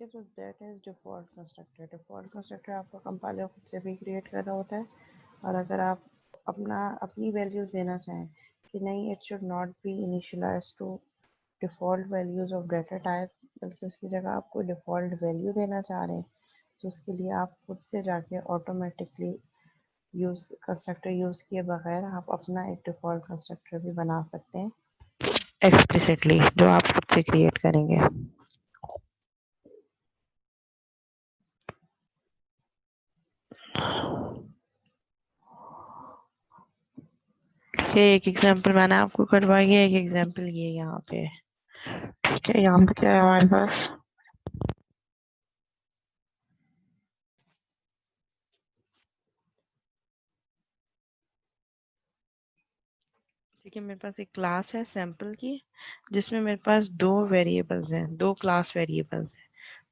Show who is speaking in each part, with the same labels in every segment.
Speaker 1: ठीक है, तो that is default constructor. Default constructor आपका कंपाइलर खुद से भी क्रिएट कर रहा होता है, और अगर आप अपनी वैल्यूज देना चाहें कि नहीं, it should not be initialise to default values of data type, बल्कि उसकी जगह आप कोई डिफॉल्ट वैल्यू देना चाह रहे हैं, तो उसके लिए आप खुद से जाके ऑटोमेटिकली कंस्ट्रक्टर यूज किए बगैर आप अपना एक डिफॉल्ट कंस्ट्रक्टर भी बना सकते हैं एक्सप्लिसिटली, जो आप खुद से क्रिएट करेंगे। ये एक एग्जांपल मैंने आपको करवाई है, एक एग्जांपल ये यहाँ पे, ठीक है। यहाँ पे क्या है हमारे पास, ठीक है, मेरे पास एक क्लास है सैम्पल की, जिसमें मेरे पास दो वेरिएबल्स हैं, दो क्लास वेरिएबल्स हैं,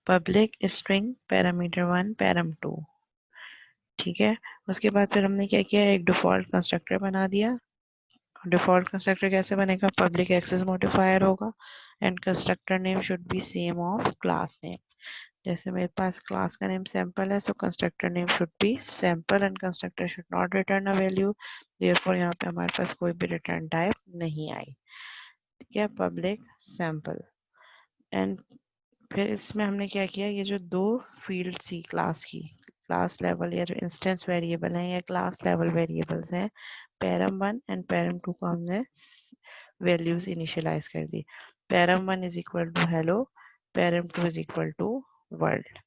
Speaker 1: पब्लिक स्ट्रिंग पैरामीटर 1 पैराम 2। ठीक है, उसके बाद फिर हमने क्या किया, एक डिफॉल्ट कंस्ट्रक्टर बना दिया। डिफॉल्ट कंस्ट्रक्टर कैसे बनेगा, पब्लिक एक्सेस मॉडिफायर होगा and constructor name should be same of class name. जैसे मेरे पास क्लास का नेम सैम्पल है, so constructor name should be sample and constructor should not return a value, therefore यहाँ पे हमारे पास कोई भी रिटर्न टाइप नहीं आई। ठीक है, पब्लिक सैम्पल। एंड फिर इसमें हमने क्या किया, ये जो दो फील्ड सी क्लास की, क्लास लेवल या जो इंस्टेंस वेरिएबल हैं या क्लास लेवल वेरिएबल्स हैं, पैरम 1 एंड पैरम 2 को हमने वैल्यूज इनिशियलाइज कर दी। Param 1 is equal to hello, param 2 is equal to world.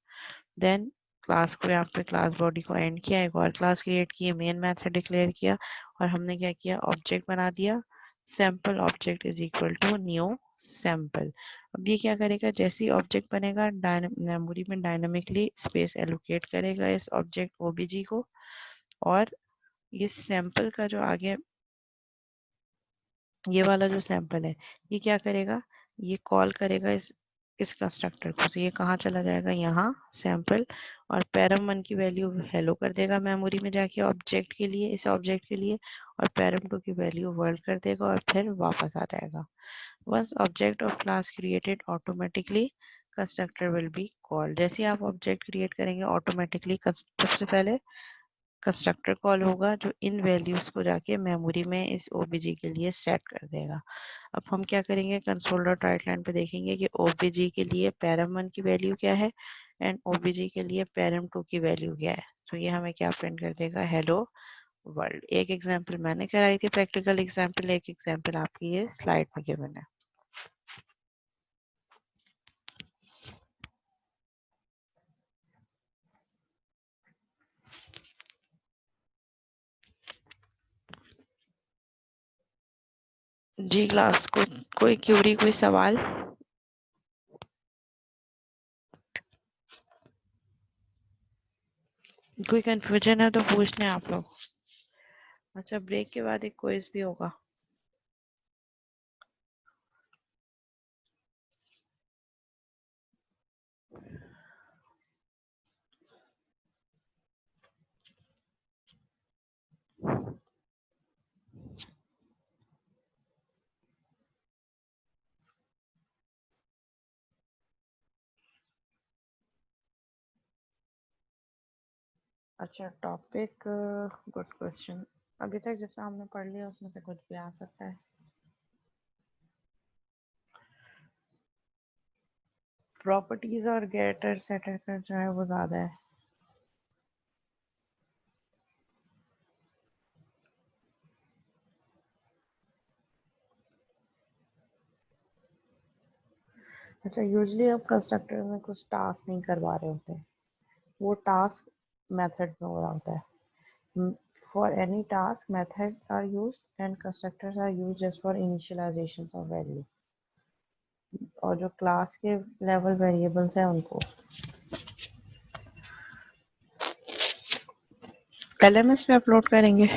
Speaker 1: Then class को यहाँ पे क्लास बॉडी को एंड किया, एक और क्लास क्रिएट की, मेन मेथड डिक्लेयर किया, और हमने क्या किया, ऑब्जेक्ट बना दिया, sample object is equal to new sample. अब ये क्या करेगा, जैसे ही ऑब्जेक्ट बनेगा मेमोरी में डायनामिकली स्पेस एलोकेट करेगा इस ऑब्जेक्ट ओबीजी को, और ये सैम्पल का जो आगे ये वाला जो सैम्पल है, ये क्या करेगा, ये कॉल करेगा इस कंस्ट्रक्टर को। तो ये कहाँ चला जाएगा, यहाँ सैम्पल, और पैरम 1 की वैल्यू हेलो कर देगा मेमोरी में जाके ऑब्जेक्ट के लिए, इस ऑब्जेक्ट के लिए, और पैरम 2 की वैल्यू वर्ल्ड कर देगा और फिर वापस आ जाएगा। Once object of class created automatically constructor will be called। जैसे आप ऑब्जेक्ट क्रिएट करेंगे ऑटोमेटिकली सबसे पहले कंस्ट्रक्टर कॉल होगा, जो इन वैल्यूज को जाके मेमोरी में इस ओबीजी के लिए सेट कर देगा। अब हम क्या करेंगे, कंसोल डॉट राइट लाइन पे देखेंगे कि ओबीजी के लिए पैरम 1 की वैल्यू क्या है एंड ओबीजी के लिए पैरम 2 की वैल्यू क्या है। तो ये हमें क्या प्रिंट कर देगा, हेलो वर्ल्ड। एक एग्जाम्पल मैंने कराई थी प्रैक्टिकल एग्जाम्पल, एक एग्जाम्पल आपकी ये स्लाइड में गिवन है। जी क्लास को कोई क्यूरी, कोई सवाल, कोई कंफ्यूजन है तो पूछ लें आप लोग। अच्छा, ब्रेक के बाद एक क्विज भी होगा। अच्छा टॉपिक, गुड क्वेश्चन। अभी तक जितना हमने पढ़ लिया उसमें से कुछ भी आ सकता है। प्रॉपर्टीज और गेटर सेटर का जो है वो ज्यादा है। अच्छा, यूजली आप कंस्ट्रक्टर में कुछ टास्क नहीं करवा रहे होते, वो टास्क मेथड में हो रहा होता है। For any task method are used and constructors are used just for initialisation of value, और जो क्लास के लेवल वेरिएबल्स हैं उनको एलएमएस पे अपलोड करेंगे।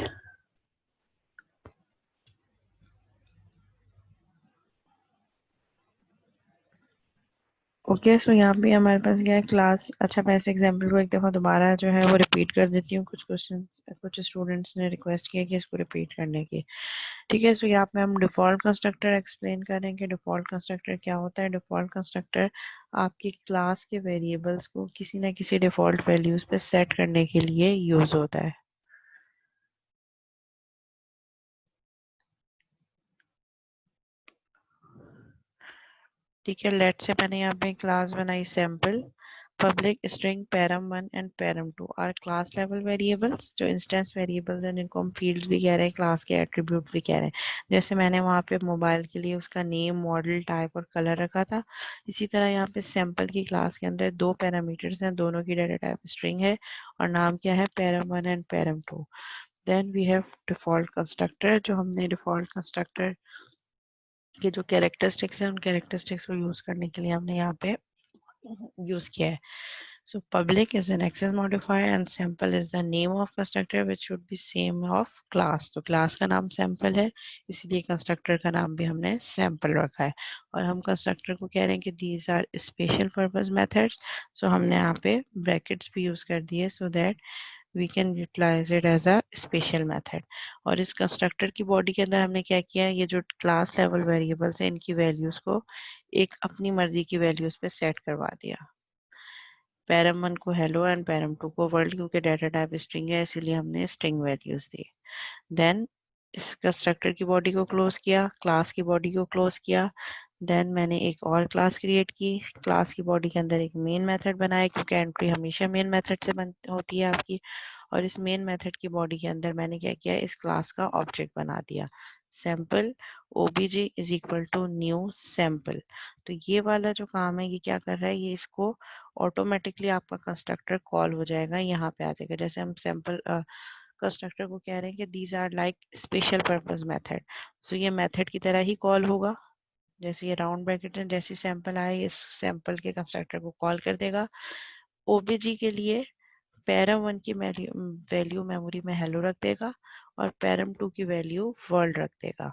Speaker 1: ओके, सो यहाँ पे हमारे पास क्या है क्लास। अच्छा, मैं इस एग्जाम्पल को एक दफ़ा दोबारा जो है वो रिपीट कर देती हूँ। कुछ स्टूडेंट्स ने रिक्वेस्ट किया कि इसको रिपीट करने की। ठीक है, सो यहाँ पे हम डिफ़ॉल्ट कंस्ट्रक्टर एक्सप्लेन करेंगे। डिफ़ॉल्ट कंस्ट्रक्टर क्या होता है? डिफ़ॉल्ट कंस्ट्रक्टर आपकी क्लास के वेरिएबल्स को किसी न किसी डिफ़ॉल्ट वैल्यूज़ पे सेट करने के लिए यूज़ होता है। ठीक है, लेट से मैंने यहाँ पे क्लास बनाई sample. Public string param one and param two are class level variables, जो इंस्टेंस वेरिएबल्स हैं जिनको हम फील्ड्स भी कह रहे हैं, क्लास के एट्रीब्यूट भी कह रहे हैं। जैसे मैंने वहाँ पे मोबाइल के लिए उसका नेम, मॉडल, टाइप और कलर रखा था, इसी तरह यहाँ पे सैम्पल की क्लास के अंदर दो पैरामीटर्स हैं, दोनों की डाटा टाइप स्ट्रिंग है और नाम क्या है? Param one and param two. Then we have default constructor, जो हमने डिफॉल्ट कंस्ट्रक्टर के जो कैरेक्टरिस्टिक्स हैं उन कैरेक्टरिस्टिक्स को यूज करने के लिए हमने यहाँ पे यूज किया है। So public is an access modifier and sample is the name of constructor which should be same of class. तो class का नाम sample है, इसीलिए constructor का नाम भी हमने sample रखा है। और हम constructor को कह रहे हैं कि these are special purpose methods. So हमने यहाँ पे brackets भी use कर दिए so that we can utilize it as a special method. और इस constructor की body के अंदर हमने क्या किया है? ये जो class level variables हैं इनकी values को एक अपनी मर्जी की values पे set करवा दिया। पैरम1 को हेलो एंड पैरम2 को वर्ल्ड, क्योंकि डाटा टाइप स्ट्रिंग है इसीलिए हमने स्ट्रिंग वैल्यूज दी। देन इस कंस्ट्रक्टर की बॉडी को क्लोज किया, क्लास की बॉडी को क्लोज किया। देन मैंने एक और क्लास क्रिएट की, क्लास की बॉडी के अंदर एक मेन मेथड बनाया क्योंकि एंट्री हमेशा मेन मेथड से होती है आपकी। और इस मेन मेथड की बॉडी के अंदर मैंने क्या किया? इस क्लास का ऑब्जेक्ट बना दिया, sample obj is equal to new sample. तो ये वाला जो काम है ये क्या कर रहा है? ये इसको ऑटोमेटिकली आपका कंस्ट्रक्टर कॉल हो जाएगा, यहाँ पे आ जाएगा। जैसे हम सैम्पल कंस्ट्रक्टर को कह रहे हैं कि these are like special purpose method, so ये मेथड की तरह ही कॉल होगा। जैसे ये राउंड ब्रैकेट है, जैसे सैंपल आए इस सैंपल के कंस्ट्रक्टर को कॉल कर देगा। ओबीजी के लिए पैरम1 की वैल्यू मेमोरी में हेलो रख देगा और पैरम2 की वैल्यू वर्ल्ड रख देगा।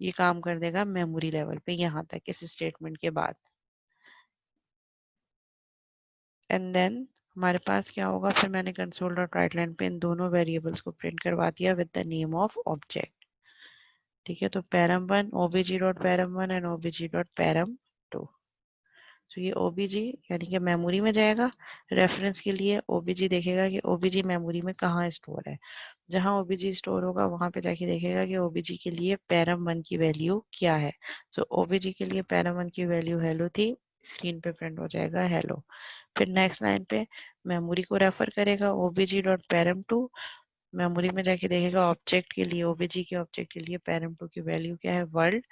Speaker 1: ये काम कर देगा मेमोरी लेवल पे यहाँ तक इस स्टेटमेंट के बाद। एंड देन हमारे पास क्या होगा? फिर मैंने कंसोल डॉट राइट लाइन पे इन दोनों वेरिएबल्स को प्रिंट करवा दिया with the name of object. ठीक है, तो param one OBJ dot param one and OBJ dot param two. तो ये ओबीजी यानी कि मेमोरी में जाएगा। रेफरेंस के लिए ओबीजी देखेगा कि ओबीजी मेमोरी में कहाँ स्टोर है। जहाँ ओबीजी स्टोर होगा वहां पे जाके देखेगा कि ओबीजी के लिए पैरम1 की वैल्यू क्या है। सो ओबीजी के लिए पैरम1 की वैल्यू हेलो थी, स्क्रीन पे प्रिंट हो जाएगा हेलो। फिर नेक्स्ट लाइन पे मेमोरी को रेफर करेगा ओबीजी डॉट पैरम2, मेमोरी में जाके देखेगा ऑब्जेक्ट के लिए, ओबीजी के ऑब्जेक्ट के लिए पैरम2 की वैल्यू क्या है? वर्ल्ड।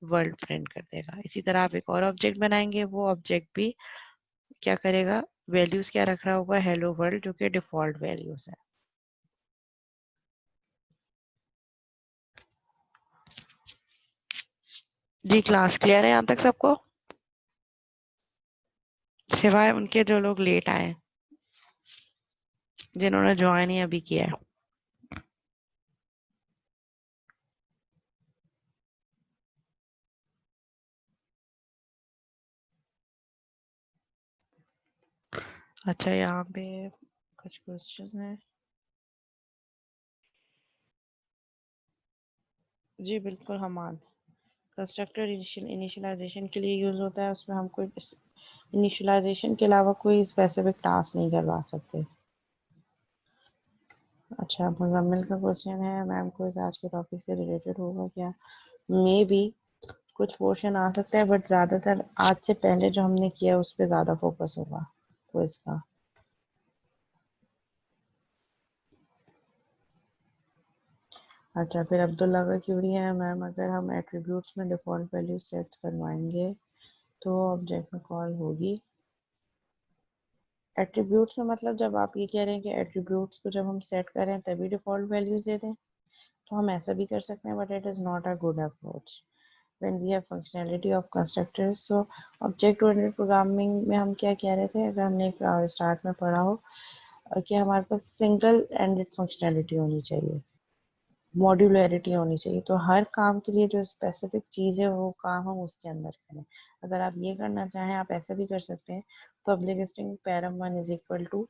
Speaker 1: वर्ल्ड प्रिंट कर देगा। इसी तरह आप एक और ऑब्जेक्ट बनाएंगे, वो ऑब्जेक्ट भी क्या करेगा? वैल्यूज क्या रख रहा होगा? हेलो वर्ल्ड, जो कि डिफॉल्ट वैल्यूज है। जी, क्लास क्लियर है यहाँ तक सबको, सिवाय उनके जो लोग लेट आए, जिन्होंने ज्वाइन ही अभी किया है। अच्छा, यहाँ पे कुछ क्वेश्चन है। जी बिल्कुल, हमान कंस्ट्रक्टर इनिशियलाइजेशन के लिए यूज होता है। उसमें हम कोई इनिशियलाइजेशन के अलावा कोई स्पेसिफिक टास्क नहीं करवा सकते। अच्छा, मुजम्मिल का क्वेश्चन है, मैम को इस आज के टॉपिक से रिलेटेड होगा क्या? मे बी कुछ पोर्शन आ सकता है बट ज़्यादातर आज से पहले जो हमने किया उस पर ज़्यादा फोकस होगा तो इसका। अच्छा, फिर अब्दुल्ला का क्यूरी है, मैम अगर हम एट्रीब्यूट्स में डिफ़ॉल्ट वैल्यू सेट करवाएंगे तो ऑब्जेक्ट में कॉल होगी। एट्रीब्यूट्स में मतलब जब आप ये कह रहे हैं कि एट्रीब्यूट्स को जब हम सेट करें तभी डिफ़ॉल्ट वैल्यूज दे दें, तो हम ऐसा भी कर सकते हैं but it is not a good approach when we have functionality of constructors. So object oriented programming में हम क्या कह रहे थे, अगर हमने स्टार्ट में पढ़ा हो कि हमारे पास सिंगल एंडेड फंक्शनैलिटी होनी चाहिए। मॉड्यूलरिटी होनी चाहिए। तो हर काम के लिए जो स्पेसिफिक चीज़ है वो काम हम उसके अंदर करें। अगर आप ये करना चाहें आप ऐसे भी कर सकते हैं, public string param1 is equal to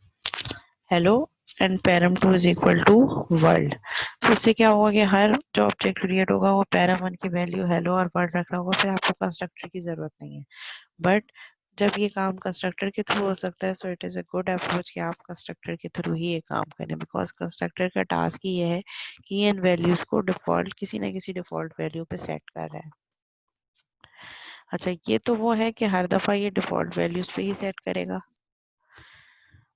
Speaker 1: hello and param2 is equal to world. तो इससे क्या होगा कि हर जो ऑब्जेक्ट क्रिएट होगा वो param1 की वैल्यू हेलो और वर्ल्ड रखना होगा, फिर आपको कंस्ट्रक्टर की जरूरत नहीं है। बट जब ये काम कंस्ट्रक्टर के थ्रू हो सकता है, so it is a good approach कि आप कंस्ट्रक्टर के थ्रू ही ये काम करें, बिकॉज कंस्ट्रक्टर का टास्क ही ये है कि इन वैल्यूज को डिफॉल्ट किसी ना किसी डिफॉल्ट वैल्यू पे सेट कर रहा है। अच्छा, ये तो वो है कि हर दफा ये डिफॉल्ट वैल्यूज पे ही सेट करेगा।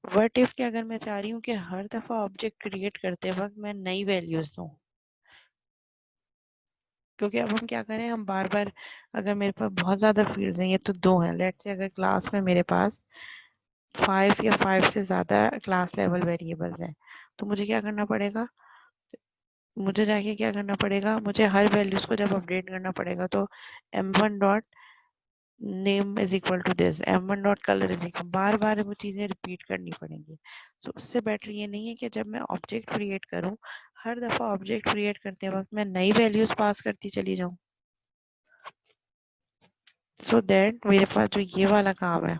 Speaker 1: व्हाट इफ कि अगर मैं चाह रही हूँ कि हर दफा ऑब्जेक्ट क्रिएट करते वक्त मैं नई वैल्यूज दूँ, क्योंकि अब हम क्या करें, हम बार बार, अगर मेरे पास बहुत ज्यादा फील्ड्स हैं, ये तो दो हैं, लेट्स से अगर क्लास में मेरे पास 5 या 5 से ज़्यादा क्लास लेवल वेरिएबल्स हैं, तो मुझे क्या करना पड़ेगा, मुझे जाके क्या करना पड़ेगा, मुझे हर वैल्यूज को जब अपडेट करना पड़ेगा तो m1 dot name is equal to this, m1 dot colour is equal, बार बार वो चीज़ें रिपीट करनी पड़ेंगी। सो उससे बेटर ये नहीं है कि जब मैं ऑब्जेक्ट क्रिएट करूँ, हर दफ़ा ऑब्जेक्ट क्रिएट करते वक्त मैं नई वैल्यूज पास करती चली जाऊँ। सो दैट मेरे पास जो ये वाला काम है,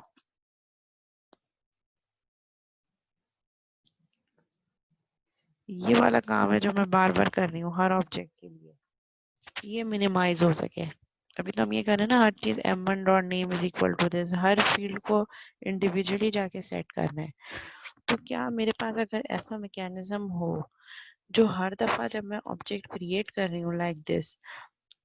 Speaker 1: ये वाला काम है जो मैं बार बार कर रही हूँ हर ऑब्जेक्ट के लिए, ये मिनिमाइज हो सके। अभी तो हम ये कर रहे हैं ना, हर चीज m1 dot name is equal to this, हर फील्ड को इंडिविजुअली जाके सेट करना है। तो क्या मेरे पास अगर ऐसा मैकेनिज्म हो जो हर दफा जब मैं ऑब्जेक्ट क्रिएट कर रही हूँ लाइक दिस,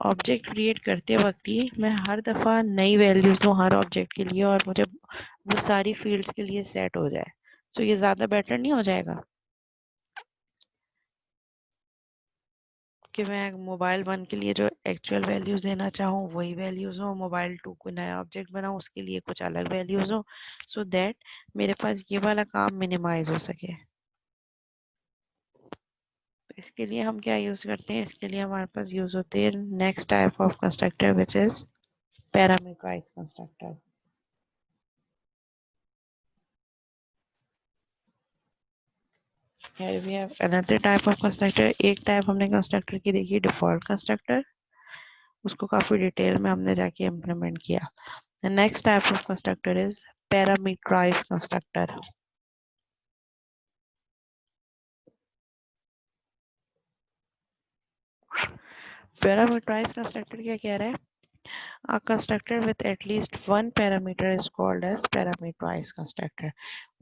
Speaker 1: ऑब्जेक्ट क्रिएट करते वक्त ही मैं हर दफा नई वैल्यूज दूँ हर ऑब्जेक्ट के लिए और मुझे वो सारी फील्ड्स के लिए सेट हो जाए, तो ये ज्यादा बेटर नहीं हो जाएगा कि मैं मोबाइल 1 के लिए जो एक्चुअल वैल्यूज देना चाहूँ वही वैल्यूज हो, मोबाइल 2 को नया ऑब्जेक्ट बनाऊँ उसके लिए कुछ अलग वैल्यूज हो, सो दैट मेरे पास ये वाला काम मिनिमाइज हो सके। तो इसके लिए हम क्या यूज करते हैं, इसके लिए हमारे पास यूज होते हैं next type of constructor which is parameterize constructor. Here we have another type of constructor। एक टाइप हमने कंस्ट्रक्टर की देखी डिफॉल्ट कंस्ट्रक्टर, उसको काफी डिटेल में हमने जाके इम्प्लीमेंट किया। The next type of constructor is parameterized constructor। Parameterized constructor क्या कह रहा है? A constructor with at least one parameter is called as parameterized constructor।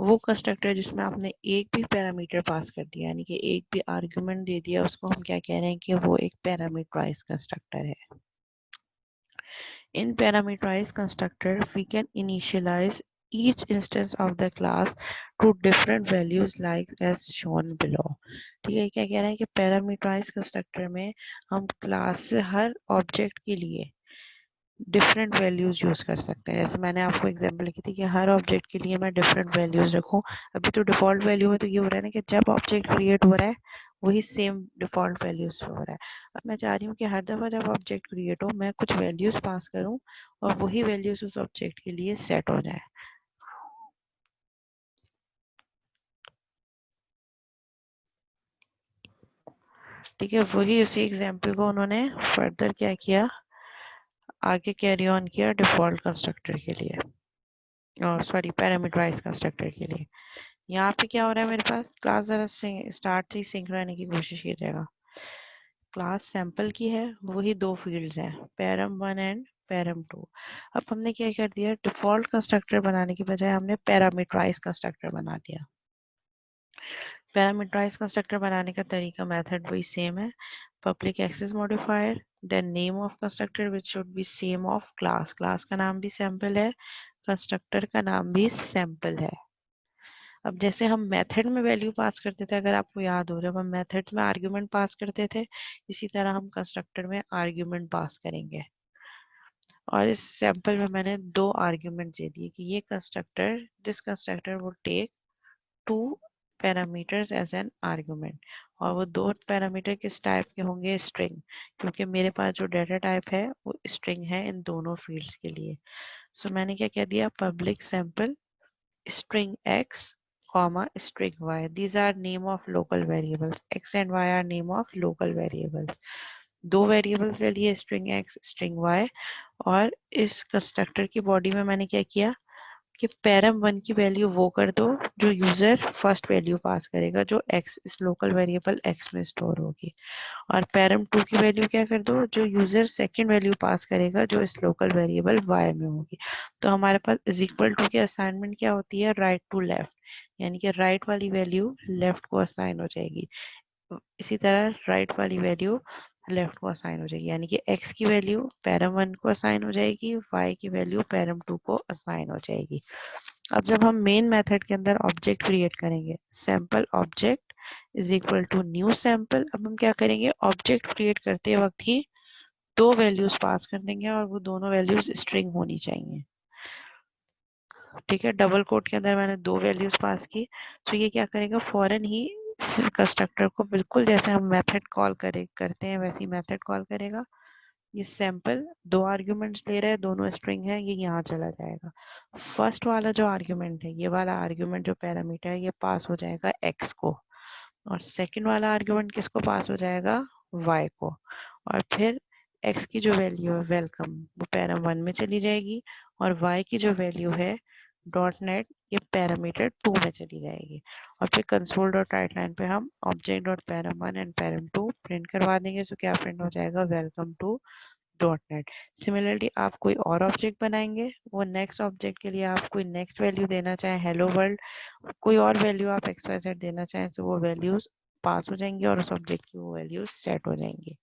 Speaker 1: वो constructor जिसमें आपने एक भी parameter पास कर दिया, यानी कि एक भी argument दे दिया, उसको हम क्या कह रहे हैं कि वो एक parameterized constructor है। In parameterized constructor, we can initialize each instance of the class to different values like as shown below। ठीक है, क्या कह रहा है कि पैरामीटराइज कंस्ट्रक्टर में हम क्लास से हर ऑब्जेक्ट के लिए डिफरेंट वैल्यूज यूज कर सकते हैं। जैसे मैंने आपको एग्जांपल की थी कि हर ऑब्जेक्ट के लिए मैं डिफरेंट वैल्यूज रखूं। अभी तो डिफॉल्ट वैल्यू में तो ये हो रहा है ना कि जब ऑब्जेक्ट क्रिएट हो रहा है वही सेम डिफॉल्ट वैल्यूज हो रहा है। अब मैं चाह रही हूँ कि हर दफा जब ऑब्जेक्ट क्रिएट हो मैं कुछ वैल्यूज पास करूँ और वही वैल्यूज उस ऑब्जेक्ट के लिए सेट हो जाए। ठीक है, वही उसी एग्जाम्पल को उन्होंने फर्दर क्या किया, आगे कैरी ऑन किया डिफॉल्ट कंस्ट्रक्टर के लिए, और सॉरी पैरामीटराइज कंस्ट्रक्टर के लिए। यहाँ पे क्या हो रहा है, मेरे पास क्लास जरा स्टार्ट से ही सिंक रहने की कोशिश कीजिएगा। क्लास सैंपल की है, वही दो फील्ड्स हैं, पैरम 1 एंड पैरम 2। अब हमने क्या कर दिया, डिफॉल्ट कंस्ट्रक्टर बनाने की बजाय हमने पैरामीटराइज कंस्ट्रक्टर बना दिया। पैरामीटराइज कंस्ट्रक्टर बनाने का तरीका, मेथड वही सेम है, public access modifier, then name of constructor which should be same of class, class का नाम भी सैंपल है, कंस्ट्रक्टर का नाम भी सैंपल है। अब जैसे हम मेथड में वैल्यू पास करते थे, अगर आपको याद हो, जब हम मेथड्स में आर्ग्यूमेंट पास करते थे, इसी तरह हम कंस्ट्रक्टर में आर्ग्यूमेंट पास करेंगे। और इस सैंपल में मैंने दो आर्ग्यूमेंट दे दिए कि ये constructor, this constructor would take 2 parameters as an argument, और वो दो पैरामीटर किस टाइप के होंगे, स्ट्रिंग, क्योंकि मेरे पास जो डाटा टाइप है वो स्ट्रिंग है इन दोनों फील्ड्स के लिए। सो मैंने क्या कह दिया, public sample string x comma string y. These are name of local variables. X and y are name of local variables. दो वेरिएबल्स ले लिए स्ट्रिंग x स्ट्रिंग y और इस कंस्ट्रक्टर की बॉडी में मैंने क्या किया कि पैरम वन की वैल्यू वो कर दो जो यूजर फर्स्ट वैल्यू पास करेगा जो x इस लोकल वेरिएबल x में स्टोर होगी और पैरम टू की वैल्यू क्या कर दो जो यूजर सेकंड वैल्यू पास करेगा जो इस लोकल वेरिएबल y में होगी। तो हमारे पास इज इक्वल टू की असाइनमेंट क्या होती है राइट टू लेफ्ट, यानी कि राइट वाली वैल्यू लेफ्ट को असाइन हो जाएगी, इसी तरह राइट वाली वैल्यू लेफ्ट को असाइन हो जाएगी, यानी कि x की वैल्यू पैरम वन को असाइन हो जाएगी, y की वैल्यू पैरम टू को असाइन हो जाएगी। अब जब हम मेन मेथड के अंदर ऑब्जेक्ट क्रिएट करेंगे sample object is equal to new sample, अब हम क्या करेंगे ऑब्जेक्ट क्रिएट करते वक्त ही दो वैल्यूज पास कर देंगे और वो दोनों वैल्यूज स्ट्रिंग होनी चाहिए। ठीक है, डबल कोट के अंदर मैंने दो वैल्यूज पास की, तो ये क्या करेगा फौरन ही कंस्ट्रक्टर को बिल्कुल जैसे हम मेथड कॉल करते हैं वैसी मेथड कॉल करेगा। ये सैंपल दो आर्ग्यूमेंट्स ले रहा है, दोनों स्ट्रिंग है, ये यहाँ चला जाएगा। फर्स्ट वाला जो आर्ग्यूमेंट है ये वाला आर्ग्यूमेंट जो पैरामीटर है ये पास हो जाएगा x को और सेकंड वाला आर्ग्यूमेंट किसको पास हो जाएगा y को, और फिर x की जो वैल्यू है वेलकम वो पैराम वन में चली जाएगी और y की जो वैल्यू है डॉट नेट ये पैरामीटर टू में चली जाएगी और फिर कंसोल डॉट राइट लाइन पे हम object dot param one and param two print करवा देंगे। तो क्या प्रिंट हो जाएगा welcome to dot net. Similarly आप कोई और ऑब्जेक्ट बनाएंगे, वो नेक्स्ट ऑब्जेक्ट के लिए आप कोई नेक्स्ट वैल्यू देना चाहें हेलो वर्ल्ड, कोई और वैल्यू आप एक्स वाई जेड देना चाहें तो वो वैल्यूज पास हो जाएंगी और उस ऑब्जेक्ट की वो वैल्यूज सेट हो जाएंगी।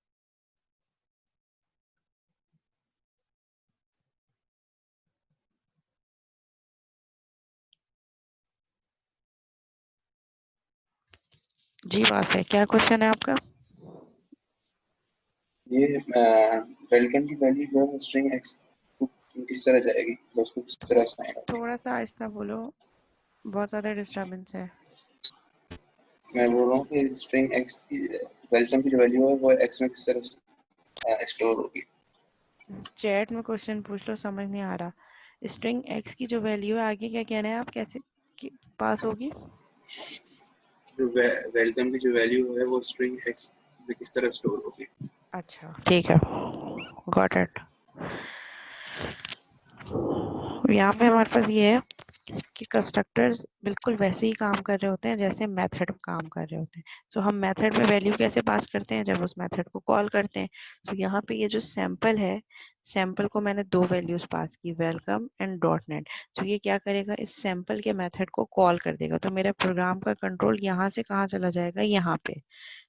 Speaker 1: जी बात है, क्या क्वेश्चन है आपका?
Speaker 2: ये वेलकम की वैल्यू जो है स्ट्रिंग एक्स किस तरह जाएगी, उसको किस तरह असाइन होगी?
Speaker 1: थोड़ा सा आहिस्ता बोलो, बहुत ज्यादा डिस्टर्बेंस है।
Speaker 2: मैं बोल रहा हूँ कि स्ट्रिंग एक्स की वेलकम की जो वैल्यू है वो एक्स में किस तरह स्टोर होगी?
Speaker 1: चैट में क्वेश्चन पूछ लो, समझ नहीं आ रहा। स्ट्रिंग एक्स की जो वैल्यू है आगे क्या कह रहे हैं आप, कैसे पास होगी?
Speaker 2: जो वेलकम की जो वैल्यू है वो स्ट्रिंग एक्स में किस तरह स्टोर होगी?
Speaker 1: अच्छा ठीक है, गॉट इट। यहाँ पे हमारे पास ये है कि कंस्ट्रक्टर्स बिल्कुल वैसे ही काम कर रहे होते हैं जैसे मेथड काम कर रहे होते हैं। तो हम मेथड में वैल्यू कैसे पास करते हैं जब उस मेथड को कॉल करते हैं। तो यहाँ पे ये जो सैंपल है, सैंपल को मैंने दो वैल्यूज पास की वेलकम एंड डॉट नेट। तो ये क्या करेगा इस सैंपल के मेथड को कॉल कर देगा, तो मेरा प्रोग्राम का कंट्रोल यहाँ से कहाँ चला जाएगा, यहाँ पे।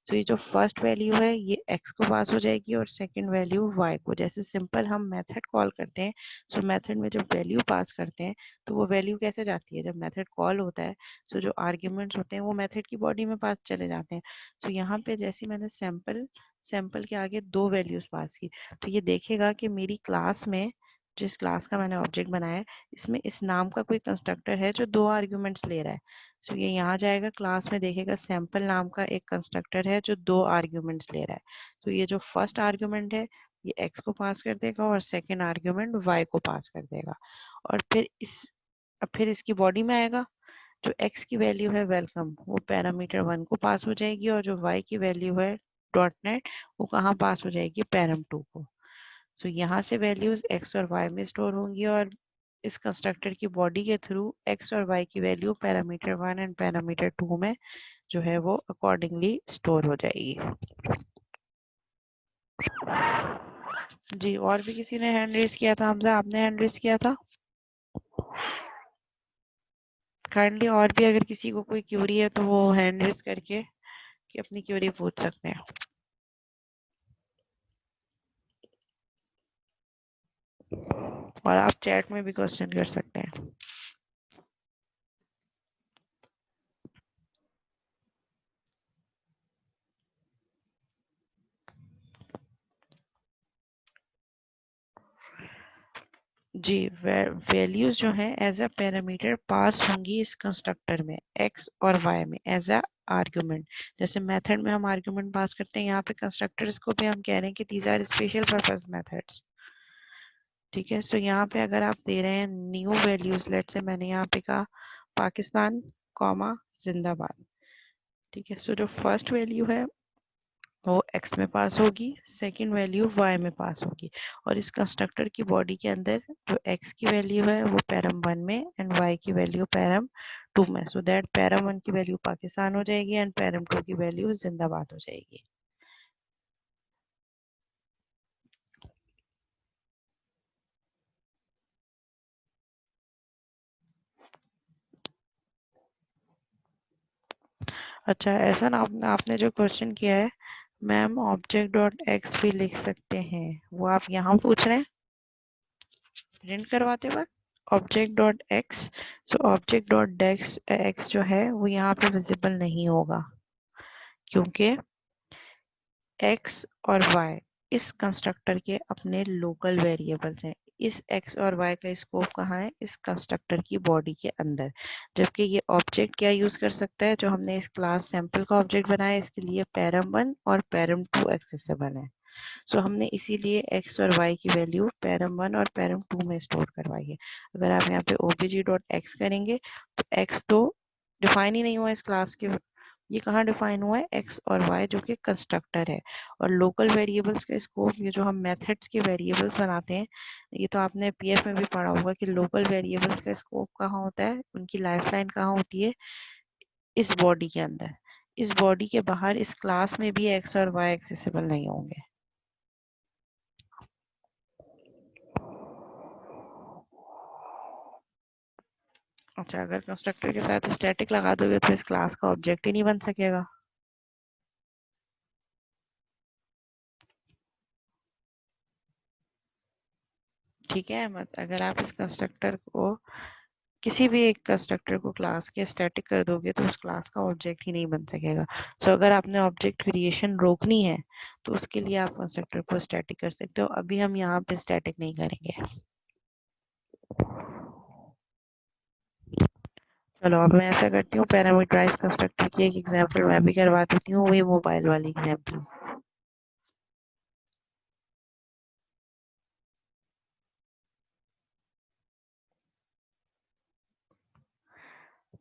Speaker 1: तो ये जो फर्स्ट वैल्यू है ये x को पास हो जाएगी और सेकंड वैल्यू y को। जैसे सिंपल हम मेथड कॉल करते हैं, तो मेथड में जब वैल्यू पास करते हैं तो वो वैल्यू कैसे जाती है, जब मेथड कॉल होता है तो जो आर्ग्यूमेंट्स होते हैं वो मेथड की बॉडी में पास चले जाते हैं। तो यहाँ पे जैसे मैंने सैंपल के आगे दो वैल्यूज पास की, तो ये देखेगा कि मेरी क्लास में जिस क्लास का मैंने ऑब्जेक्ट बनाया है इसमें इस नाम का कोई कंस्ट्रक्टर है जो दो आर्ग्यूमेंट्स ले रहा है। तो ये यहाँ जाएगा क्लास में देखेगा सैंपल नाम का एक कंस्ट्रक्टर है जो दो आर्ग्यूमेंट्स ले रहा है। तो ये जो फर्स्ट आर्ग्यूमेंट है ये x को पास कर देगा और सेकंड आर्ग्यूमेंट y को पास कर देगा और फिर इसकी बॉडी में आएगा, जो x की वैल्यू है वेलकम वो पैरामीटर वन को पास हो जाएगी और जो y की वैल्यू है डॉट नेट वो कहाँ पास हो जाएगी पैरम टू को। सो यहाँ से वैल्यूज x और y में स्टोर होंगी और इस कंस्ट्रक्टर की बॉडी के थ्रू x और y की value parameter one and parameter two में जो है वो अकॉर्डिंगली स्टोर हो जाएगी। जी, और भी किसी ने हैंड रेज किया था? हमजा आपने हैंड रेज किया था? काइंडली और भी अगर किसी को कोई क्यूरी है तो वो हैंड रेज करके कि अपनी क्यूरी पूछ सकते हैं। और आप चैट में भी क्वेश्चन कर सकते हैं। जी, वैल्यूज जो है एज अ पैरामीटर पास होंगी इस कंस्ट्रक्टर में x और y में एज अ आर्गुमेंट। जैसे मेथड में हम आर्गुमेंट पास करते हैं, यहाँ पे कंस्ट्रक्टर्स को भी हम कह रहे हैं कि these are special purpose methods. ठीक है, सो यहाँ पे अगर आप दे रहे हैं न्यू वैल्यूज, लेट से मैंने यहाँ पे कहा पाकिस्तान कॉमा जिंदाबाद। ठीक है, सो जो फर्स्ट वैल्यू है वो x में पास होगी, सेकंड वैल्यू y में पास होगी, और इस कंस्ट्रक्टर की बॉडी के अंदर जो x की वैल्यू है वो पैरम 1 में एंड y की वैल्यू पैरम 2 में, सो दैट पैरम 1 की वैल्यू पाकिस्तान हो जाएगी एंड पैरम 2 की वैल्यू जिंदाबाद हो जाएगी। अच्छा, ऐसा ना आपने जो क्वेश्चन किया है मैम ऑब्जेक्ट डॉट एक्स भी लिख सकते हैं, वो आप यहाँ पूछ रहे हैं प्रिंट करवाते वक्त object dot x, so object dot x जो है वो यहाँ पे विजिबल नहीं होगा क्योंकि x और y इस कंस्ट्रक्टर के अपने लोकल वेरिएबल्स हैं। इस x और y का स्कोप कहाँ है? इस कंस्ट्रक्टर की बॉडी के अंदर। जबकि ये ऑब्जेक्ट क्या यूज कर सकता है, जो हमने इस क्लास सैंपल का ऑब्जेक्ट बनाया इसके लिए पैरम 1 और पैरम 2 एक्सेसिबल है। सो हमने इसीलिए x और y की वैल्यू पैरम 1 और पैरम 2 में स्टोर करवाई है। अगर आप यहाँ पे obj.x करेंगे तो x तो डिफाइन ही नहीं हुआ इस क्लास के, ये कहाँ डिफाइन हुआ है? x और y जो कि कंस्ट्रक्टर है। और लोकल वेरिएबल्स का स्कोप, ये जो हम मेथड्स के वेरिएबल्स बनाते हैं, ये तो आपने पीएफ में भी पढ़ा होगा कि लोकल वेरिएबल्स का स्कोप कहाँ होता है, उनकी लाइफ लाइन कहाँ होती है? इस बॉडी के अंदर। इस बॉडी के बाहर इस क्लास में भी x और y एक्सेसिबल नहीं होंगे। अच्छा, अगर कंस्ट्रक्टर के साथ स्टैटिक लगा दोगे तो इस क्लास का ऑब्जेक्ट ही नहीं बन सकेगा। ठीक है, मत अगर आप इस कंस्ट्रक्टर को किसी भी एक कंस्ट्रक्टर को क्लास के स्टैटिक कर दोगे तो उस क्लास का ऑब्जेक्ट ही नहीं बन सकेगा। सो अगर आपने ऑब्जेक्ट क्रिएशन रोकनी है तो उसके लिए आप कंस्ट्रक्टर को स्टैटिक कर सकते हो। अभी हम यहाँ पे स्टैटिक नहीं करेंगे। चलो अब मैं ऐसा करती हूँ, पैरामीटराइज कंस्ट्रक्टर की एक एग्जांपल मैं भी करवा देती हूँ, वही मोबाइल वाली एग्जांपल।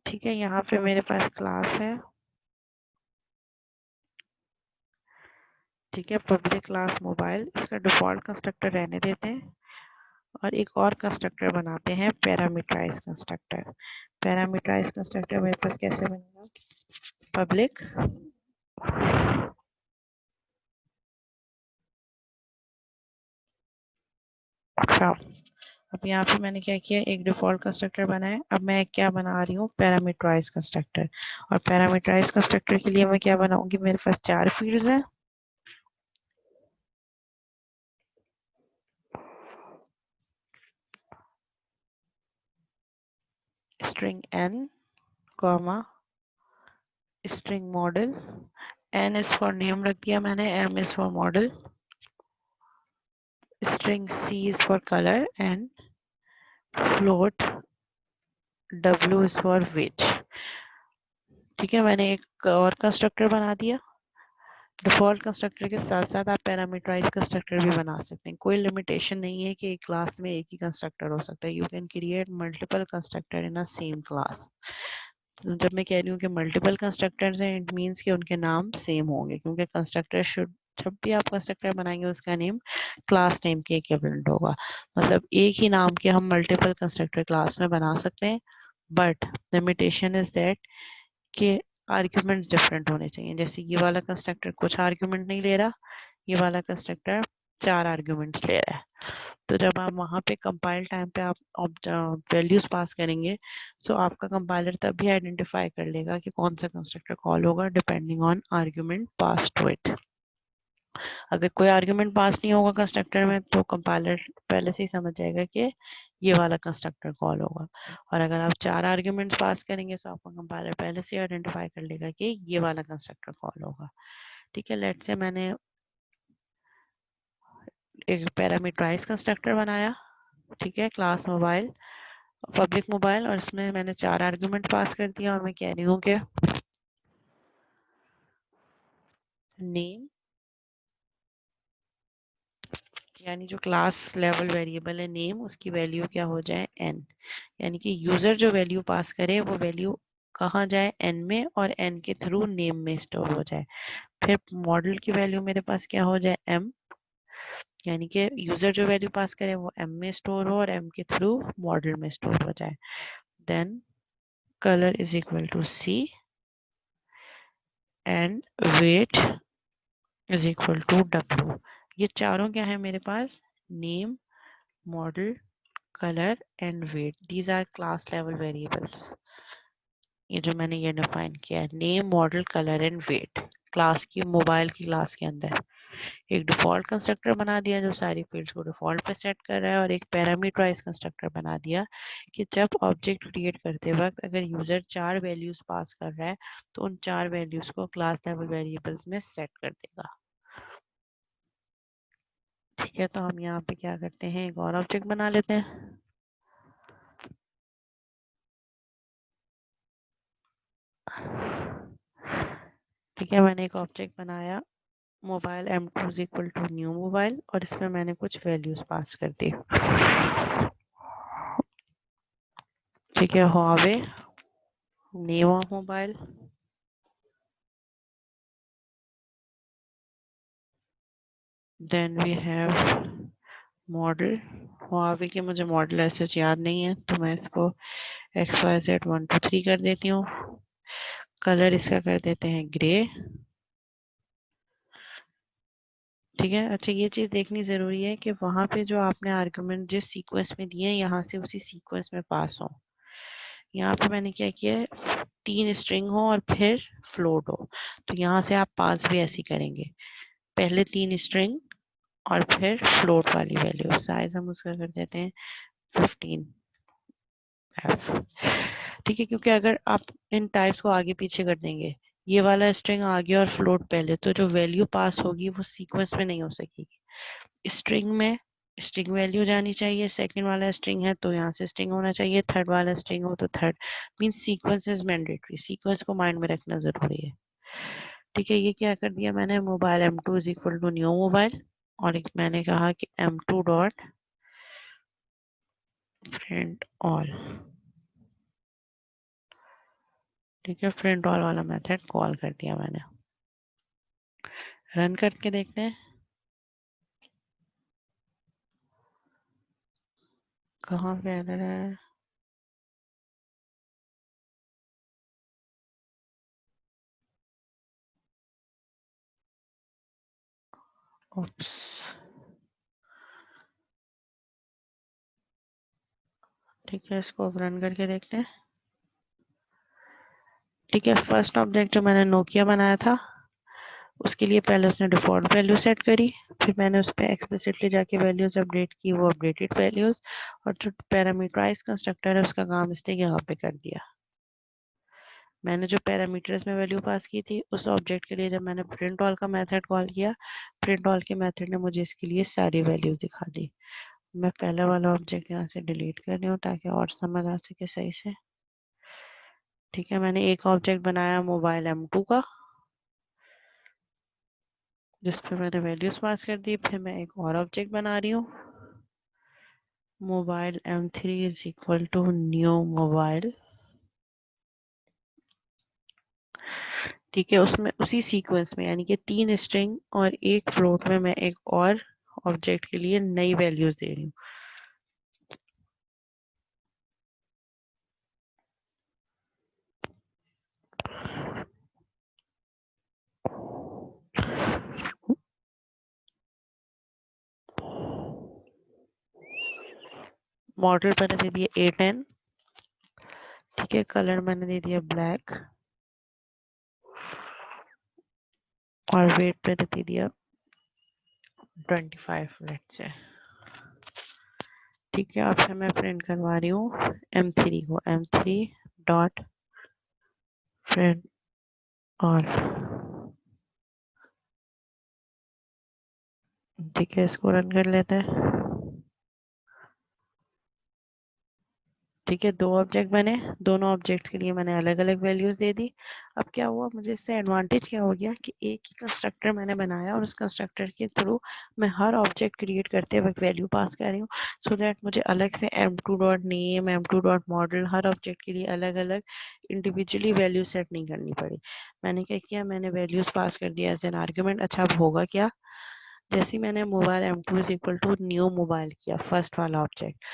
Speaker 1: ठीक है, यहाँ पे मेरे पास क्लास है। ठीक है, पब्लिक क्लास मोबाइल, इसका डिफॉल्ट कंस्ट्रक्टर रहने देते हैं और एक और कंस्ट्रक्टर बनाते हैं पैरामीटराइज कंस्ट्रक्टर। पैरामीटराइज कंस्ट्रक्टर मेरे पास कैसे बनेगा? पब्लिक अच्छा, अब यहाँ पे मैंने क्या किया, एक डिफॉल्ट कंस्ट्रक्टर बनाया। अब मैं क्या बना रही हूँ? Parameterize constructor. और पैरामीटराइज कंस्ट्रक्टर के लिए मैं क्या बनाऊंगी? मेरे पास 4 फील्ड्स हैं। String n comma string model, n is for name रख दिया मैंने, m is for model, string c is for color and float w is for weight। ठीक है, मैंने एक और कंस्ट्रक्टर बना दिया। डिफॉल्ट कंस्ट्रक्टर के साथ साथ आप पैरामीटराइज कंस्ट्रक्टर भी बना सकते हैं। कोई लिमिटेशन नहीं है कि एक क्लास में एक ही कंस्ट्रक्टर हो सकता है। You can create multiple constructor in a same class. तो जब मैं कह रही हूँ कि मल्टीपल कंस्ट्रक्टर्स हैं, इट मीन्स कि उनके नाम सेम होंगे, क्योंकि कंस्ट्रक्टर शुड, जब भी आप कंस्ट्रक्टर बनाएंगे उसका नेम क्लास नेम के इक्विवेलेंट होगा। मतलब एक ही नाम के हम मल्टीपल कंस्ट्रक्टर क्लास में बना सकते हैं, बट लिमिटेशन इज दैट कि आर्ग्यूमेंट्स डिफरेंट होने चाहिए। जैसे ये वाला कंस्ट्रक्टर कुछ आर्ग्यूमेंट नहीं ले रहा, ये वाला कंस्ट्रक्टर 4 आर्ग्यूमेंट्स ले रहा है। तो जब आप वहाँ पे कंपाइल टाइम पे आप वैल्यूज पास करेंगे, तो आपका कंपाइलर तभी आइडेंटिफाई कर लेगा कि कौन सा कंस्ट्रक्टर कॉल होगा depending on argument pass to it. अगर कोई आर्ग्यूमेंट पास नहीं होगा कंस्ट्रक्टर में तो कंपाइलर पहले से ही समझ जाएगा कि ये वाला कंस्ट्रक्टर कॉल होगा। और अगर आप 4 आर्ग्यूमेंट्स पास करेंगे तो आपका कंपाइलर पहले से आइडेंटिफाई कर लेगा कि ये वाला कंस्ट्रक्टर कॉल होगा। ठीक है, लेट्स से मैंने एक पैरामीटराइज कंस्ट्रक्टर बनाया। ठीक है, क्लास मोबाइल, पब्लिक मोबाइल, और इसमें मैंने 4 आर्ग्यूमेंट पास कर दिया और मैं कह रही हूँ कि नेम, यानी जो क्लास लेवल वेरिएबल है नेम, उसकी वैल्यू क्या हो जाए n, यानी कि यूजर जो वैल्यू पास करे वो वैल्यू कहाँ जाए, n में, और n के थ्रू नेम में स्टोर हो जाए। फिर मॉडल की वैल्यू मेरे पास क्या हो जाए, m, यानी कि यूजर जो वैल्यू पास करे वो m में स्टोर हो और m के थ्रू मॉडल में स्टोर हो जाए। Then color is equal to c and weight is equal to w। ये चारों क्या है मेरे पास, name, model, color and weight, these are class level variables। ये जो मैंने ये डिफाइन किया है, name, model, colour and weight, class की, मोबाइल की क्लास के अंदर एक डिफॉल्ट कंस्ट्रक्टर बना दिया जो सारी फील्ड्स को डिफॉल्ट पे सेट कर रहा है, और एक पैरामीटराइज कंस्ट्रक्टर बना दिया कि जब ऑब्जेक्ट क्रिएट करते वक्त अगर यूजर 4 वैल्यूज पास कर रहा है तो उन 4 वैल्यूज को क्लास लेवल वेरिएबल्स में सेट कर देगा। ठीक है, तो हम यहाँ पे क्या करते हैं, एक और ऑब्जेक्ट बना लेते हैं। ठीक है, मैंने एक ऑब्जेक्ट बनाया mobile m2 is equal to new mobile, और इसमें मैंने कुछ वैल्यूज पास कर दी। ठीक है, Huawei name of mobile, then we have model. Huawei के मुझे मॉडल ऐसे याद नहीं है तो मैं इसको XYZ123 कर देती हूँ। कलर इसका कर देते हैं ग्रे। ठीक है, अच्छा ये चीज देखनी जरूरी है कि वहां पे जो आपने आर्गुमेंट जिस सीक्वेंस में दिए यहाँ से उसी सीक्वेंस में पास हो। यहाँ पे मैंने क्या किया है, 3 स्ट्रिंग हो और फिर फ्लोट हो, तो यहाँ से आप पास भी ऐसी करेंगे, पहले 3 स्ट्रिंग और फिर फ्लोट वाली वैल्यू। साइज हम उसका कर देते हैं 15F। ठीक है, क्योंकि अगर आप इन टाइप्स को आगे पीछे कर देंगे, ये वाला स्ट्रिंग आगे और फ्लोट पहले, तो जो वैल्यू पास होगी वो सीक्वेंस में नहीं हो सकेगी। स्ट्रिंग में स्ट्रिंग वैल्यू जानी चाहिए, सेकंड वाला स्ट्रिंग है तो यहाँ से स्ट्रिंग होना चाहिए, थर्ड वाला स्ट्रिंग हो तो third, mean sequence is mandatory, sequence को माइंड में रखना जरूरी है। ठीक है, ये क्या कर दिया मैंने, mobile m2 is equal to new mobile, और एक मैंने कहा कि m2 डॉट प्रिंट ऑल। ठीक है, प्रिंट ऑल वाला मेथड कॉल कर दिया मैंने। रन करके देखते हैं कहाँ पे एरर है। ओप्स, ठीक है, इसको अब रन करके देखते हैं। ठीक है, फर्स्ट ऑब्जेक्ट जो मैंने नोकिया बनाया था उसके लिए पहले उसने डिफॉल्ट वैल्यू सेट करी, फिर मैंने उस पर एक्सप्लिसिटली जाके वैल्यूज अपडेट की, वो अपडेटेड वैल्यूज, और जो पैरामीटराइज कंस्ट्रक्टर है उसका काम इसने यहाँ पे कर दिया। मैंने जो पैरामीटर्स में वैल्यू पास की थी उस ऑब्जेक्ट के लिए जब मैंने प्रिंट ऑल का मेथड कॉल किया, प्रिंट ऑल के मेथड ने मुझे इसके लिए सारी वैल्यूज दिखा दी। मैं पहला वाला ऑब्जेक्ट यहाँ से डिलीट कर रही हूँ ताकि और समझ आ सके सही से। ठीक है, मैंने एक ऑब्जेक्ट बनाया मोबाइल m2 का जिस पे मैंने वैल्यूज पास कर दी, फिर मैं एक और ऑब्जेक्ट बना रही हूँ mobile m3 is equal to new mobile. ठीक है, उसमें उसी सीक्वेंस में यानी कि 3 स्ट्रिंग और एक फ्लोट में मैं एक और ऑब्जेक्ट के लिए नई वैल्यूज दे रही हूँ। मॉडल मैंने दे दिया A10। ठीक है, कलर मैंने दे दिया ब्लैक, और वेट मैंने दे दिया 25 मिनट से। ठीक है, अब से मैं प्रिंट करवा रही हूँ m3 को, m3 डॉट प्रिंट ऑल। ठीक है, इसको रन कर लेते हैं। ठीक है, 2 ऑब्जेक्ट बने, दोनों ऑब्जेक्ट के लिए मैंने अलग अलग वैल्यूज दे दी। अब क्या हुआ, मुझे इससे एडवांटेज क्या हो गया कि एक ही कंस्ट्रक्टर मैंने बनाया और उस कंस्ट्रक्टर के थ्रू मैं हर ऑब्जेक्ट क्रिएट करते वक्त वैल्यू पास कर रही हूँ, सो दैट मुझे अलग से m2 dot name, m2 dot model हर ऑब्जेक्ट के लिए अलग अलग इंडिविजुअली वैल्यू सेट नहीं करनी पड़ी। मैंने क्या किया, मैंने वैल्यूज पास कर दिया एज एन आर्ग्यूमेंट। अच्छा, अब होगा क्या, जैसे ही मैंने mobile m2 is equal to new mobile किया, फर्स्ट वाला ऑब्जेक्ट,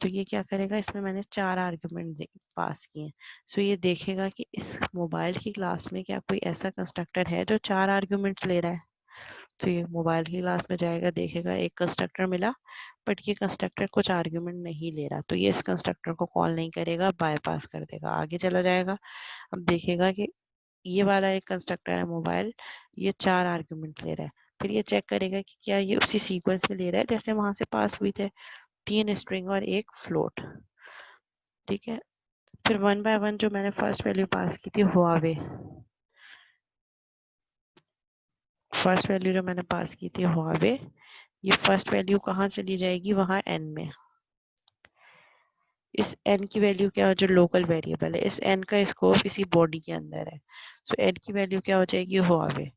Speaker 1: तो ये क्या करेगा, इसमें मैंने 4 आर्ग्यूमेंट पास किए हैं। सो ये देखेगा कि इस मोबाइल की क्लास में क्या कोई ऐसा कंस्ट्रक्टर है जो 4 आर्ग्यूमेंट्स ले रहा है। तो ये मोबाइल की क्लास में जाएगा, देखेगा एक कंस्ट्रक्टर मिला, बट ये कंस्ट्रक्टर कुछ आर्ग्यूमेंट नहीं ले रहा, तो ये इस कंस्ट्रक्टर को कॉल नहीं करेगा, बायपास कर देगा, आगे चला जाएगा। अब देखेगा कि ये वाला एक कंस्ट्रक्टर है मोबाइल, ये 4 आर्ग्यूमेंट ले रहा है। फिर ये चेक करेगा कि क्या ये उसी सीक्वेंस में ले रहा है जैसे वहां से पास हुई थे, 3 स्ट्रिंग और एक फ्लोट। ठीक है, फिर 1 बाय 1 जो मैंने फर्स्ट वैल्यू पास की थी हुआवे, फर्स्ट वैल्यू जो मैंने पास की थी हुआवे, ये फर्स्ट वैल्यू कहाँ चली जाएगी, वहां n में। इस n की वैल्यू क्या है, जो लोकल वेरिएबल है, इस n का स्कोप इसी बॉडी के अंदर है, सो n की वैल्यू क्या हो जाएगी, हुआवे।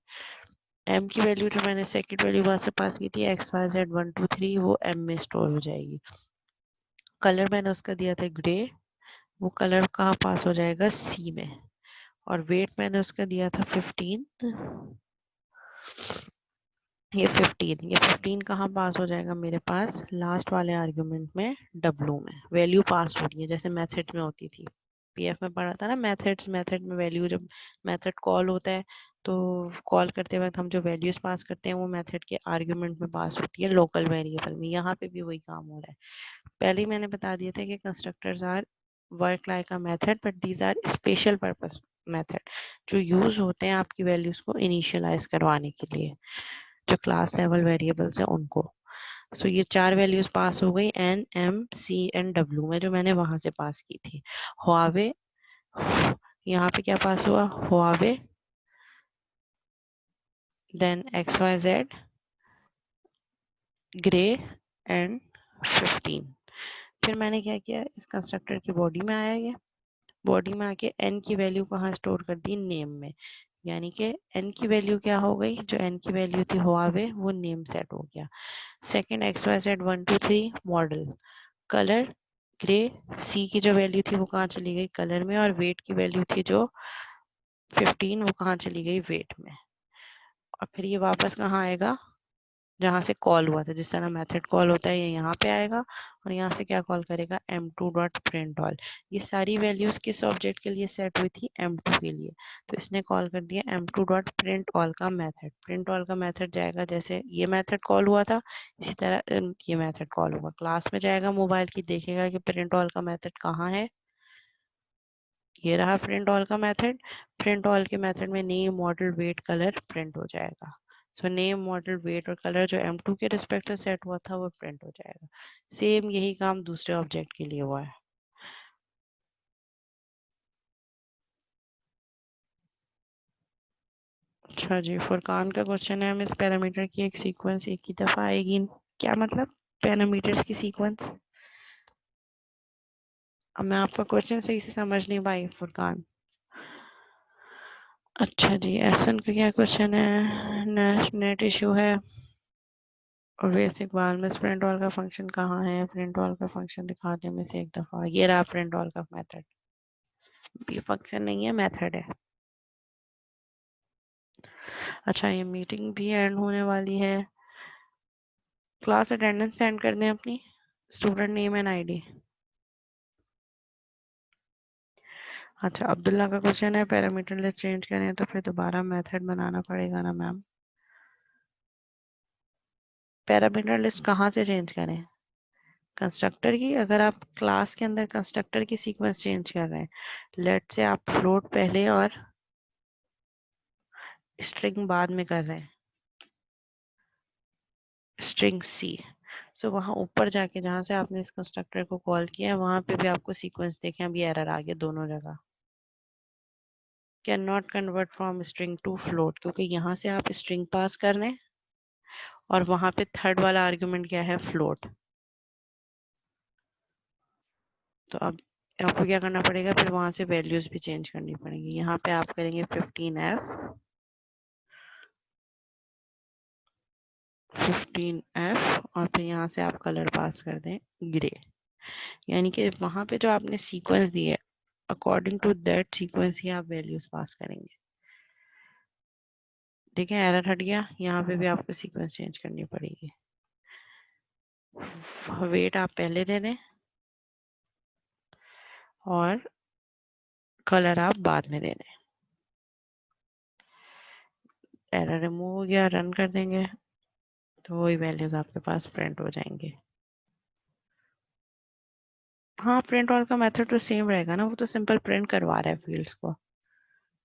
Speaker 1: m की वैल्यू जो मैंने सेकंड वैल्यू वहां से पास की थी XYZ123, वो m में स्टोर हो जाएगी। कलर मैंने उसका दिया था ग्रे, वो कलर कहाँ पास हो जाएगा, c में। और वेट मैंने उसका दिया था 15, ये 15 कहाँ पास हो जाएगा मेरे पास, लास्ट वाले आर्गुमेंट में W में। वैल्यू पास हो रही है जैसे मेथड में होती थी, पीएफ में पढ़ा था ना, मेथड्स, मेथड में वैल्यू, जब मेथड कॉल होता है तो कॉल करते वक्त हम जो वैल्यूज पास करते हैं वो मेथड के आर्गुमेंट में पास होती है लोकल वेरिएबल में। यहाँ पे भी वही काम हो रहा है। पहले ही मैंने बता दिया था कि constructors are work like a method, but these are special purpose method जो यूज होते हैं आपकी वैल्यूज को इनिशियलाइज करवाने के लिए, जो क्लास लेवल वेरिएबल्स है उनको। सो ये 4 वैल्यूज पास हो गई एन, एम, सी एंड डब्ल्यू में, जो मैंने वहां से पास की थी। हुआवे, यहाँ पे क्या पास हुआ, Huawei, then XYZ, grey and 15। फिर मैंने क्या किया, इस कंस्ट्रक्टर की बॉडी में आया, ये बॉडी में आके n की वैल्यू कहाँ स्टोर कर दी, नेम में। यानी कि n की वैल्यू क्या हो गई, जो n की वैल्यू थी हुआवे, वो नेम सेट हो गया। Second XYZ123 model, colour grey, C की जो वैल्यू थी वो कहाँ चली गई, कलर में, और वेट की वैल्यू थी जो 15, वो कहाँ चली गई, वेट में। और फिर ये वापस कहाँ आएगा, जहाँ से कॉल हुआ था, जिस तरह मेथड कॉल होता है ये यहाँ पे आएगा, और यहाँ से क्या कॉल करेगा, m2 डॉट प्रिंट ऑल। ये सारी वैल्यूज किस ऑब्जेक्ट के लिए सेट हुई थी, m2 के लिए, तो इसने कॉल कर दिया m2 डॉट प्रिंट ऑल का मेथड। प्रिंट ऑल का मेथड जाएगा, जैसे ये मेथड कॉल हुआ था इसी तरह ये मेथड कॉल होगा, क्लास में जाएगा मोबाइल की, देखेगा कि प्रिंट ऑल का मेथड कहाँ है, ये रहा प्रिंट ऑल का मेथड। प्रिंट ऑल के मेथड में name, model, weight, colour print हो जाएगा। सो नेम, मॉडल, वेट और कलर जो m2 के रिस्पेक्ट से सेट हुआ था वो प्रिंट हो जाएगा। सेम यही काम दूसरे ऑब्जेक्ट के लिए हुआ है। अच्छा जी, फुरकान का क्वेश्चन है, मिस पैरामीटर की एक सीक्वेंस एक ही दफा आएगी, क्या मतलब पैरामीटर्स की सीक्वेंस। अब मैं आपका क्वेश्चन सही से समझ नहीं पाई फुरकान। अच्छा जी, एसन का क्या क्वेश्चन है, नेट इशू है, और बेसिक बाल में प्रिंट ऑल का फंक्शन कहाँ है, प्रिंट ऑल का फंक्शन दिखाने में से एक दफा, ये रहा प्रिंट ऑल का मेथड, ये फंक्शन नहीं है मेथड है। अच्छा, ये मीटिंग भी एंड होने वाली है, क्लास अटेंडेंस सेंड कर दें अपनी, स्टूडेंट नेम एंड आईडी। अच्छा, अब्दुल्ला का क्वेश्चन है, पैरामीटर लिस्ट चेंज करें तो फिर दोबारा मेथड बनाना पड़ेगा ना मैम। पैरामीटर लिस्ट कहाँ से चेंज करें, कंस्ट्रक्टर की। अगर आप क्लास के अंदर कंस्ट्रक्टर की सीक्वेंस चेंज कर रहे हैं, लेट से आप फ्लोट पहले और स्ट्रिंग बाद में कर रहे हैं, स्ट्रिंग सी, सो वहां ऊपर जाके जहां से आपने इस कंस्ट्रक्टर को कॉल किया है वहां पे भी आपको सीक्वेंस देखें, अभी एरर आ गया दोनों जगह, can not convert from string to float, क्योंकि यहाँ से आप स्ट्रिंग पास कर रहे हैं और वहां पे थर्ड वाला आर्ग्यूमेंट क्या है, फ्लोट। तो अब आपको क्या करना पड़ेगा, फिर वहां से वैल्यूज भी चेंज करनी पड़ेगी। यहाँ पे आप करेंगे 15F और फिर यहाँ से आप कलर पास कर दें ग्रे, यानी कि वहां पे जो आपने सीक्वेंस दी है अकॉर्डिंग टू दैट सीक्वेंस ही आप वैल्यूज पास करेंगे। ठीक है, एरर हट गया। यहाँ पे भी आपको सीक्वेंस चेंज करनी पड़ेगी। वेट आप पहले दे दें और कलर आप बाद में दे दें। एरर रिमूव हो गया, रन कर देंगे तो वही वैल्यूज आपके पास प्रिंट हो जाएंगे। हाँ, प्रिंट ऑल का मेथड तो सेम रहेगा ना, वो तो सिंपल प्रिंट करवा रहा है फील्ड्स को।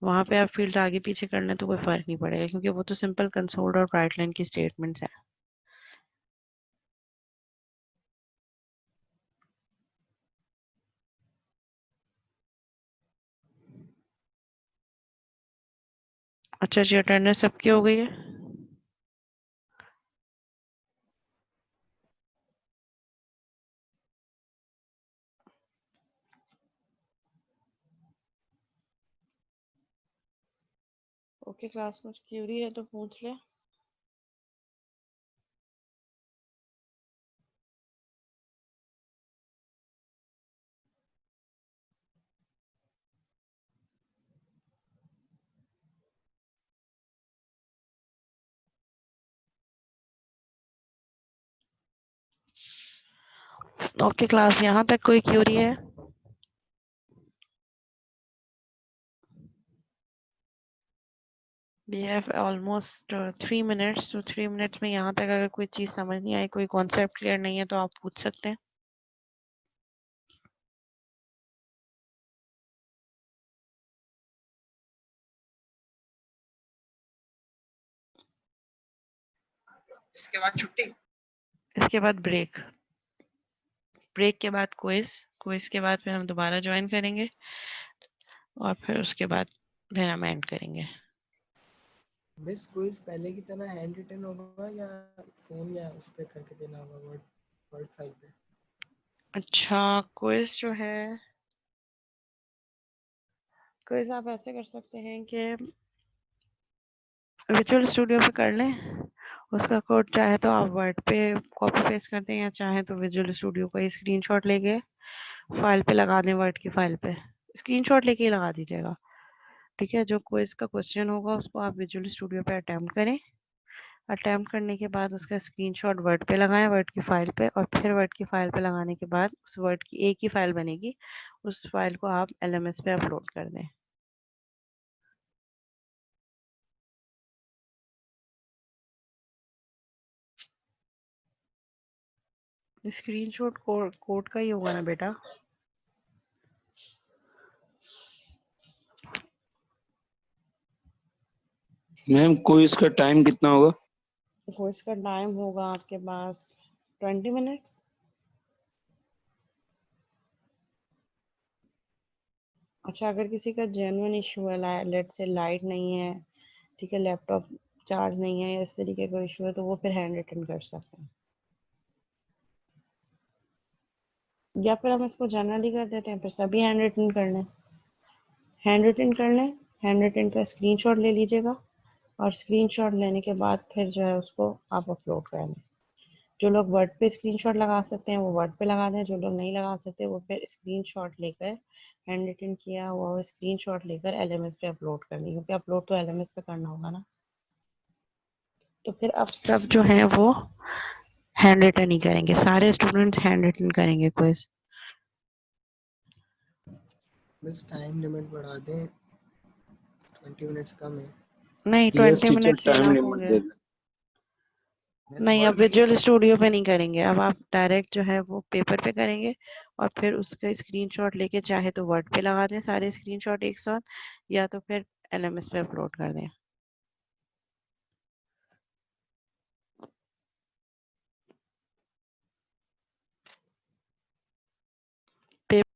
Speaker 1: वहां पे आप फील्ड आगे पीछे कर लें तो कोई फर्क नहीं पड़ेगा, क्योंकि वो तो सिंपल कंसोल्ड और राइट लाइन की स्टेटमेंट्स है। अच्छा जी, अटेंडेंस सबकी हो गई है? ओके, क्लास में क्यूरी है तो पूछ ले। ओके क्लास, यहाँ तक कोई क्यूरी है? We have almost 3 minutes, तो 3 minutes में यहाँ तक अगर कोई चीज समझ नहीं आई, कोई कॉन्सेप्ट क्लियर नहीं है तो आप पूछ सकते हैं।
Speaker 2: इसके बाद छुट्टी।
Speaker 1: इसके बाद ब्रेक, ब्रेक के बाद क्विज, क्विज के बाद फिर हम दोबारा ज्वाइन करेंगे और फिर उसके बाद फिर हम एंड करेंगे।
Speaker 3: मिस क्विज पहले की तरह हैंड रिटन होगा या फोन या उस पे करके देना होगा, वर्ड वर्ड फाइल पे?
Speaker 1: अच्छा, क्विज जो है, क्विज आप ऐसे कर सकते हैं कि विजुअल स्टूडियो पे कर लें, उसका कोड चाहे तो आप वर्ड पे कॉपी पेस्ट कर दें, या चाहे तो विजुअल स्टूडियो का ही स्क्रीनशॉट लेके फाइल पे लगा दें, वर्ड की फाइल पे स्क्रीनशॉट लेके ही लगा दीजिएगा। ठीक है, जो क्विज का क्वेश्चन होगा उसको आप विजुअल स्टूडियो पे अटेम्प्ट करें, अटेम्प्ट करने के बाद उसका स्क्रीनशॉट वर्ड पे लगाएं, वर्ड की फाइल पे, और फिर वर्ड की फाइल पे लगाने के बाद उस वर्ड की एक ही फाइल बनेगी, उस फाइल को आप LMS पे अपलोड कर दें। स्क्रीनशॉट कोड का ही होगा ना बेटा?
Speaker 4: मैम कोई इसका टाइम कितना होगा?
Speaker 1: क्विज का टाइम होगा आपके पास 20 मिनट्स। अच्छा, अगर किसी का जेन्युइन इशू है, लेट से लाइट नहीं है, ठीक है, लैपटॉप चार्ज नहीं है, या इस तरीके का इशू है, तो वो फिर हैंड रिटन कर सकते हैं, या फिर हम इसको जनरली कर देते हैं, फिर सभी हैंड रिटन कर लें। हैंड रिटन कर लें, हैंड रिटन का स्क्रीनशॉट ले लीजिएगा और स्क्रीनशॉट लेने के बाद फिर जो है उसको आप अपलोड कर लें। जो लोग वर्ड पे स्क्रीनशॉट लगा सकते हैं वो वर्ड पे लगा दें, जो लोग नहीं लगा सकते वो फिर स्क्रीनशॉट लेकर, हैंड रिटन किया हुआ स्क्रीनशॉट लेकर LMS पे अपलोड कर दें, क्योंकि अपलोड तो LMS पे करना होगा ना। तो फिर अब सब जो है वो हैंड रिटन ही करेंगे, सारे स्टूडेंट्स हैंड रिटन करेंगे क्विज।
Speaker 3: मिस टाइम लिमिट बढ़ा दें, 20 मिनट्स कम है।
Speaker 1: नहीं,
Speaker 4: yes
Speaker 1: 20
Speaker 4: teacher,
Speaker 1: minutes
Speaker 4: time
Speaker 1: enough
Speaker 4: limit
Speaker 1: होंगे।
Speaker 4: दे दें।
Speaker 1: नहीं, अब विजुअल स्टूडियो पे नहीं करेंगे, अब आप डायरेक्ट जो है वो पेपर पे करेंगे और फिर उसका स्क्रीनशॉट लेके चाहे तो वर्ड पे लगा दें सारे स्क्रीनशॉट एक साथ, या तो फिर LMS पे अपलोड कर दें।